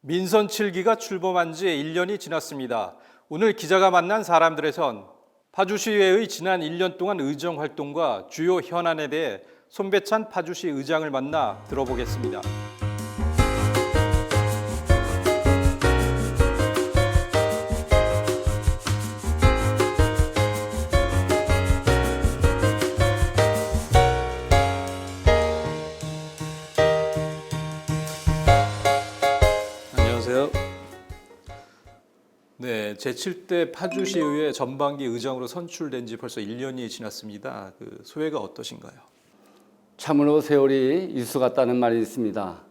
민선 7기가 출범한 지 1년이 지났습니다. 오늘 기자가 만난 사람들에선 파주시의회의 지난 1년 동안 의정 활동과 주요 현안에 대해 손배찬 파주시 의장을 만나 들어보겠습니다. 안녕하세요. 네, 제7대 파주시의회 전반기 의장으로 선출된 지 벌써 1년이 지났습니다. 소회가 어떠신가요? 참으로 세월이 유수 같다는 말이 있습니다.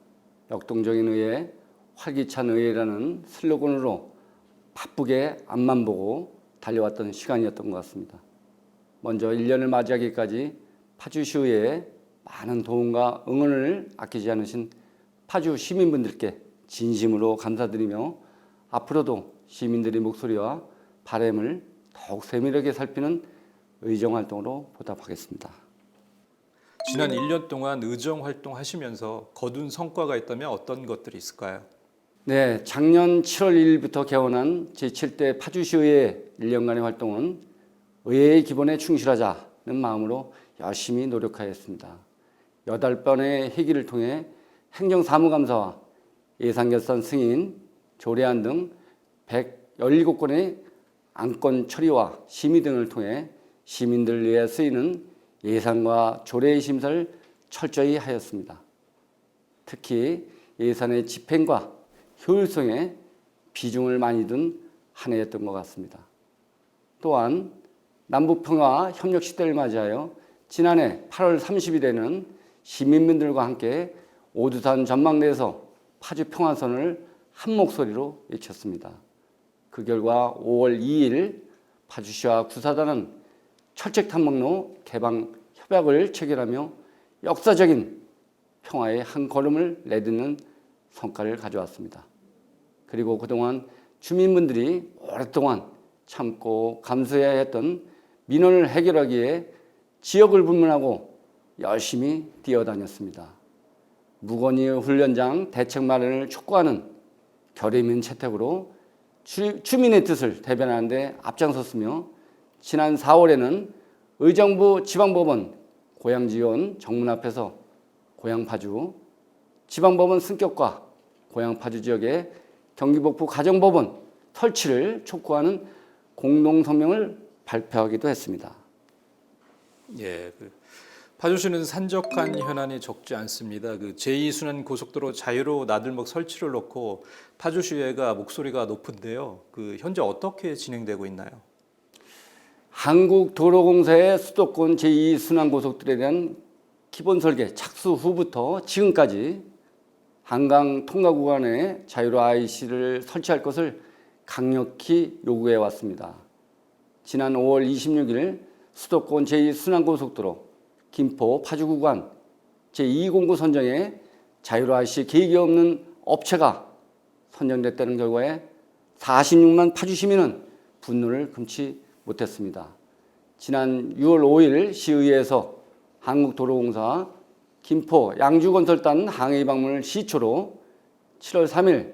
역동적인 의회, 활기찬 의회라는 슬로건으로 바쁘게 앞만 보고 달려왔던 시간이었던 것 같습니다. 먼저 1년을 맞이하기까지 파주시의회에 많은 도움과 응원을 아끼지 않으신 파주 시민분들께 진심으로 감사드리며 앞으로도 시민들의 목소리와 바람을 더욱 세밀하게 살피는 의정 활동으로 보답하겠습니다. 지난 1년 동안 의정 활동하시면서 거둔 성과가 있다면 어떤 것들이 있을까요? 네, 작년 7월 1일부터 개원한 제7대 파주시의회 1년간의 활동은 의회의 기본에 충실하자는 마음으로 열심히 노력하였습니다. 8번의 회기를 통해 행정사무감사와 예산결산 승인, 조례안 등 117건의 안건 처리와 심의 등을 통해 시민들을 위해 쓰이는 예산과 조례의 심사를 철저히 하였습니다. 특히 예산의 집행과 효율성에 비중을 많이 둔 한 해였던 것 같습니다. 또한 남북평화 협력 시대를 맞이하여 지난해 8월 30일에는 시민분들과 함께 오두산 전망대에서 파주 평화선을 한 목소리로 외쳤습니다. 그 결과 5월 2일 파주시와 구사단은 철책탐방로 개방 협약을 체결하며 역사적인 평화의 한 걸음을 내딛는 성과를 가져왔습니다. 그리고 그동안 주민분들이 오랫동안 참고 감수해야 했던 민원을 해결하기 위해 지역을 불문하고 열심히 뛰어다녔습니다. 무건의 훈련장 대책 마련을 촉구하는 결의민 채택으로 주민의 뜻을 대변하는 데 앞장섰으며 지난 4월에는 의정부 지방법원 고향지원 정문 앞에서 고향파주, 지방법원 승격과 고향파주 지역에 경기북부 가정법원 설치를 촉구하는 공동성명을 발표하기도 했습니다. 예, 파주시는 산적한 현안이 적지 않습니다. 제2순환 고속도로 자유로 나들목 설치를 놓고 파주시의회가 목소리가 높은데요. 현재 어떻게 진행되고 있나요? 한국도로공사의 수도권 제2순환고속도로에 대한 기본 설계 착수 후부터 지금까지 한강 통과 구간에 자유로 IC를 설치할 것을 강력히 요구해 왔습니다. 지난 5월 26일 수도권 제2순환고속도로 김포 파주 구간 제2공고 선정에 자유로 IC 계획이 없는 업체가 선정됐다는 결과에 46만 파주 시민은 분노를 금치 못했습니다. 지난 6월 5일 시의회에서 한국도로공사 김포 양주건설단 항의 방문을 시초로 7월 3일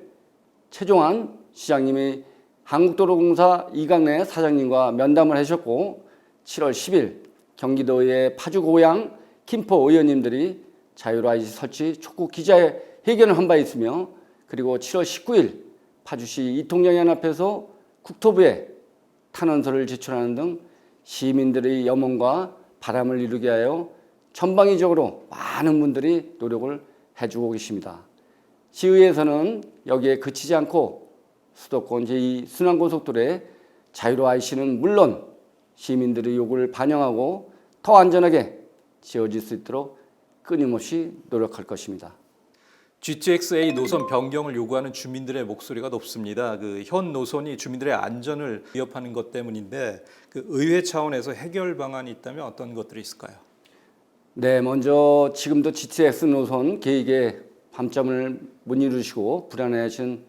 최종환 시장님이 한국도로공사 이강래 사장님과 면담을 하셨고 7월 10일 경기도의 파주 고양 김포 의원님들이 자유로 IC 설치 촉구 기자회견을 한 바 있으며 그리고 7월 19일 파주시 이통영연합에서 국토부에 탄원서를 제출하는 등 시민들의 염원과 바람을 이루게 하여 전방위적으로 많은 분들이 노력을 해주고 계십니다. 시의회에서는 여기에 그치지 않고 수도권 제2순환고속도로의 자유로 IC는 물론 시민들의 요구를 반영하고 더 안전하게 지어질 수 있도록 끊임없이 노력할 것입니다. GTX-A 노선 변경을 요구하는 주민들의 목소리가 높습니다. 현 노선이 주민들의 안전을 위협하는 것 때문인데 의회 차원에서 해결 방안이 있다면 어떤 것들이 있을까요? 네, 먼저 지금도 GTX 노선 계획에 밤잠을 못 이루시고 불안해하신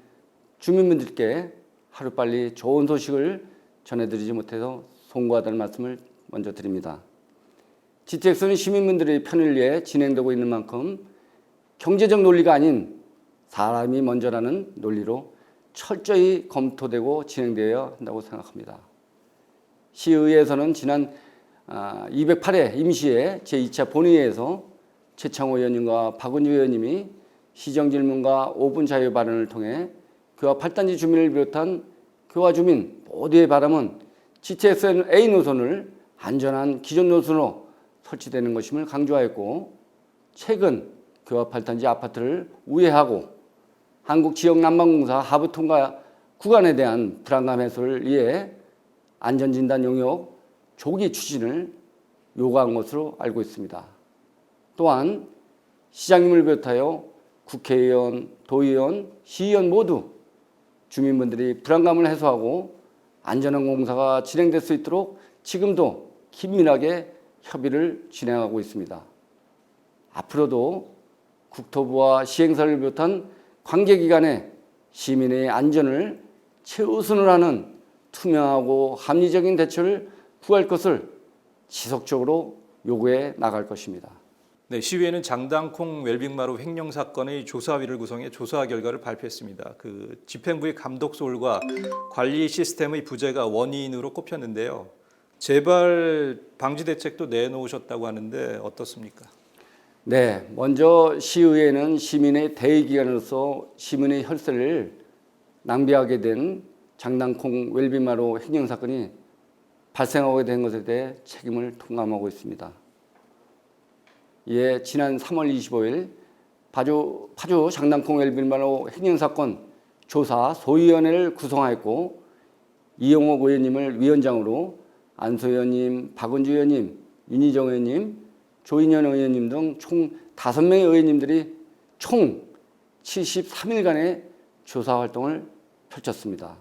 주민분들께 하루빨리 좋은 소식을 전해드리지 못해서 송구하다는 말씀을 먼저 드립니다. GTX는 시민분들의 편을 위해 진행되고 있는 만큼 경제적 논리가 아닌 사람이 먼저라는 논리로 철저히 검토되고 진행되어야 한다고 생각합니다. 시의회에서는 지난 208회 임시회 제2차 본회의에서 최창호 의원님과 박은주 의원님이 시정질문과 5분 자유 발언을 통해 교화 8단지 주민을 비롯한 교화 주민 모두의 바람은 GTX-A 노선을 안전한 기존 노선으로 설치되는 것임을 강조하였고, 최근 교화 8단지 아파트를 우회하고 한국지역난방공사 하부 통과 구간에 대한 불안감 해소를 위해 안전진단 용역 조기 추진을 요구한 것으로 알고 있습니다. 또한 시장님을 비롯하여 국회의원, 도의원, 시의원 모두 주민분들이 불안감을 해소하고 안전한 공사가 진행될 수 있도록 지금도 긴밀하게 협의를 진행하고 있습니다. 앞으로도 국토부와 시행사를 비롯한 관계기관의 시민의 안전을 최우선으로 하는 투명하고 합리적인 대처를 구할 것을 지속적으로 요구해 나갈 것입니다. 네, 시의회는 장당콩 웰빙마루 횡령 사건의 조사위를 구성해 조사 결과를 발표했습니다. 그 집행부의 감독 소홀과 관리 시스템의 부재가 원인으로 꼽혔는데요. 재발 방지 대책도 내놓으셨다고 하는데 어떻습니까? 네, 먼저 시의회는 시민의 대의기관으로서 시민의 혈세를 낭비하게 된 장당콩 웰빙마루 횡령 사건이 발생하게 된 것에 대해 책임을 통감하고 있습니다. 이에 지난 3월 25일 파주 장당콩 웰빙마루 횡령 사건 조사 소위원회를 구성하였고, 이용옥 의원님을 위원장으로 안소 의원님, 박은주 의원님, 윤희정 의원님, 조인현 의원님 등 총 5명의 의원님들이 총 73일간의 조사 활동을 펼쳤습니다.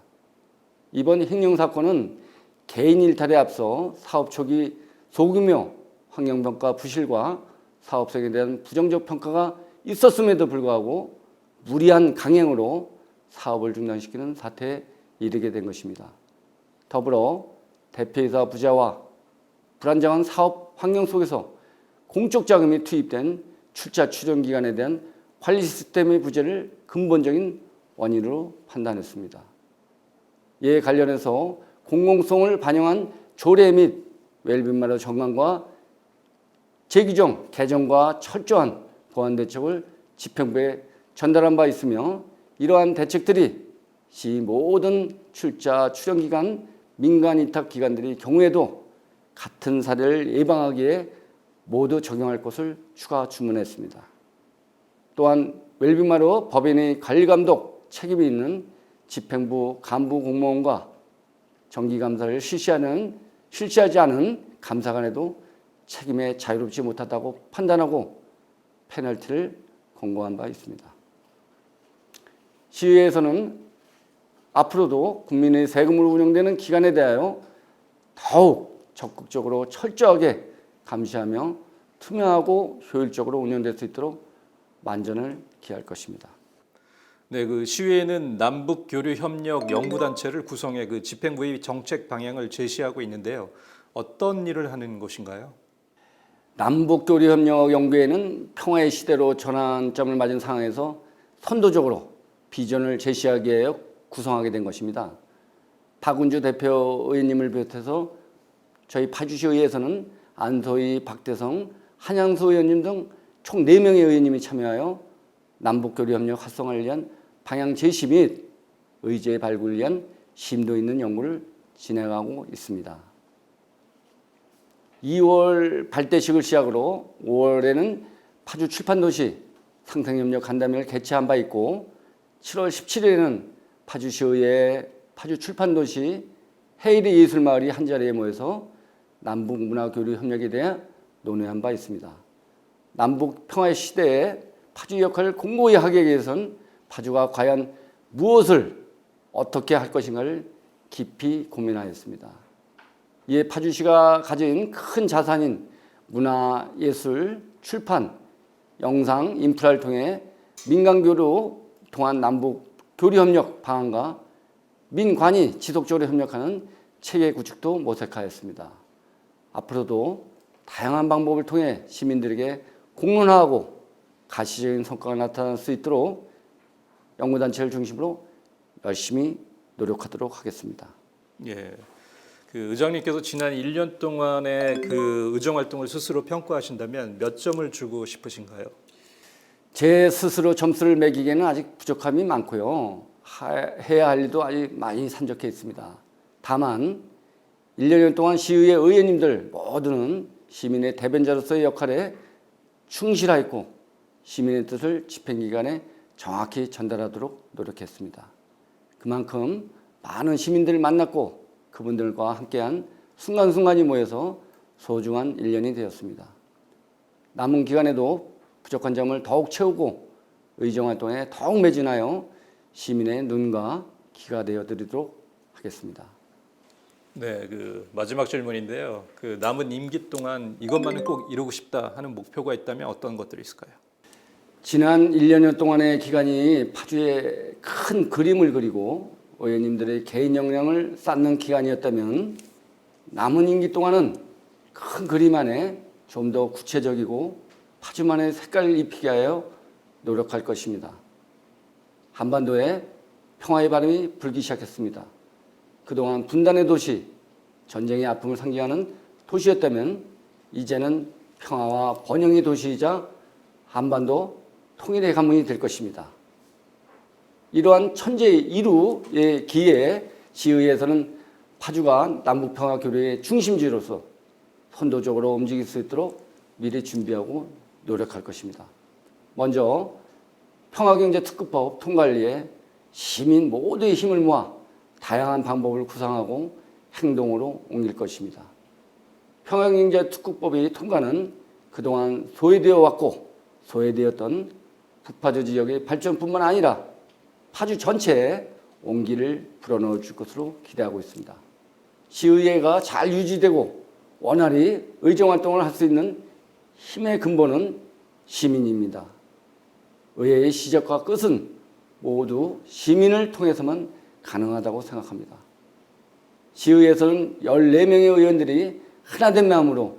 이번 횡령 사건은 개인 일탈에 앞서 사업 초기 소규모 환경평가 부실과 사업성에 대한 부정적 평가가 있었음에도 불구하고 무리한 강행으로 사업을 중단시키는 사태에 이르게 된 것입니다. 더불어 대표이사 부재와 불안정한 사업 환경 속에서 공적 자금이 투입된 출자 추정 기간에 대한 관리 시스템의 부재를 근본적인 원인으로 판단했습니다. 이에 관련해서 공공성을 반영한 조례 및 웰빙마루 정관과 재규정 개정과 철저한 보완 대책을 집행부에 전달한 바 있으며, 이러한 대책들이 시 모든 출자 추정 기간 민간 위탁 기관들의 경우에도 같은 사례를 예방하기에 모두 적용할 것을 추가 주문했습니다. 또한 웰빙마루 법인의 관리감독 책임이 있는 집행부 간부 공무원과 정기감사를 실시하지 않은 감사관에도 책임에 자유롭지 못하다고 판단하고 페널티를 권고한 바 있습니다. 시의회에서는 앞으로도 국민의 세금으로 운영되는 기관에 대하여 더욱 적극적으로 철저하게 감시하며 투명하고 효율적으로 운영될 수 있도록 만전을 기할 것입니다. 네, 그 시의회는 남북 교류 협력 연구단체를 구성해 그 집행부의 정책 방향을 제시하고 있는데요. 어떤 일을 하는 곳인가요? 남북교류협력연구회는 평화의 시대로 전환점을 맞은 상황에서 선도적으로 비전을 제시하기 위해 구성하게 된 것입니다. 박은주 대표 의원님을 비롯해서 저희 파주시의회에서는 안소희, 박대성, 한양수 의원님 등 총 4명의 의원님이 참여하여 남북교류협력 활성화를 위한 방향 제시 및 의제 발굴을 위한 심도 있는 연구를 진행하고 있습니다. 2월 발대식을 시작으로 5월에는 파주 출판도시 상생협력 간담회를 개최한 바 있고, 7월 17일에는 파주시의회 파주 출판도시 해일의 예술마을이 한자리에 모여서 남북 문화교류 협력에 대해 논의한 바 있습니다. 남북 평화의 시대에 파주 역할을 공고히 하기 위해선 파주가 과연 무엇을 어떻게 할 것인가를 깊이 고민하였습니다. 이에 파주시가 가진 큰 자산인 문화, 예술, 출판, 영상, 인프라를 통해 민간교류 통한 남북 교류협력 방안과 민관이 지속적으로 협력하는 체계 구축도 모색하였습니다. 앞으로도 다양한 방법을 통해 시민들에게 공론화하고 가시적인 성과가 나타날 수 있도록 연구단체를 중심으로 열심히 노력하도록 하겠습니다. 예. 그 의장님께서 지난 1년 동안의 그 의정 활동을 스스로 평가하신다면 몇 점을 주고 싶으신가요? 제 스스로 점수를 매기기에는 아직 부족함이 많고요. 해야 할 일도 아직 많이 산적해 있습니다. 다만 1년 동안 시의회 의원님들 모두는 시민의 대변자로서의 역할에 충실하였고 시민의 뜻을 집행기관에 정확히 전달하도록 노력했습니다. 그만큼 많은 시민들을 만났고 그분들과 함께한 순간순간이 모여서 소중한 1년이 되었습니다. 남은 기간에도 부족한 점을 더욱 채우고 의정활동에 더욱 매진하여 시민의 눈과 귀가 되어드리도록 하겠습니다. 네, 그 마지막 질문인데요. 그 남은 임기 동안 이것만은 꼭 이루고 싶다 하는 목표가 있다면 어떤 것들이 있을까요? 지난 1년여 동안의 기간이 파주에 큰 그림을 그리고 의원님들의 개인 역량을 쌓는 기간이었다면 남은 임기 동안은 큰 그림 안에 좀 더 구체적이고 파주만의 색깔을 입히게 하여 노력할 것입니다. 한반도에 평화의 바람이 불기 시작했습니다. 그동안 분단의 도시, 전쟁의 아픔을 상징하는 도시였다면 이제는 평화와 번영의 도시이자 한반도 통일의 가문이 될 것입니다. 이러한 천재 이루의 기회에 시의회에서는 파주가 남북평화교류의 중심지로서 선도적으로 움직일 수 있도록 미리 준비하고 노력할 것입니다. 먼저 평화경제특구법 통관리에 시민 모두의 힘을 모아 다양한 방법을 구상하고 행동으로 옮길 것입니다. 평화경제특구법의 통과는 그동안 소외되어 왔고 소외되었던 북파주 지역의 발전뿐만 아니라 파주 전체에 온기를 불어넣어 줄 것으로 기대하고 있습니다. 시의회가 잘 유지되고 원활히 의정활동을 할 수 있는 힘의 근본은 시민입니다. 의회의 시작과 끝은 모두 시민을 통해서만 가능하다고 생각합니다. 시의회에서는 14명의 의원들이 하나된 마음으로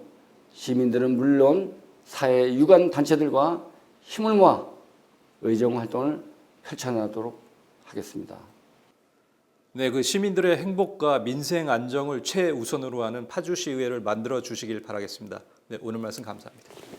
시민들은 물론 사회 유관 단체들과 힘을 모아 의정활동을 펼쳐나가도록 하겠습니다. 네, 그 시민들의 행복과 민생 안정을 최우선으로 하는 파주시의회를 만들어 주시길 바라겠습니다. 네, 오늘 말씀 감사합니다.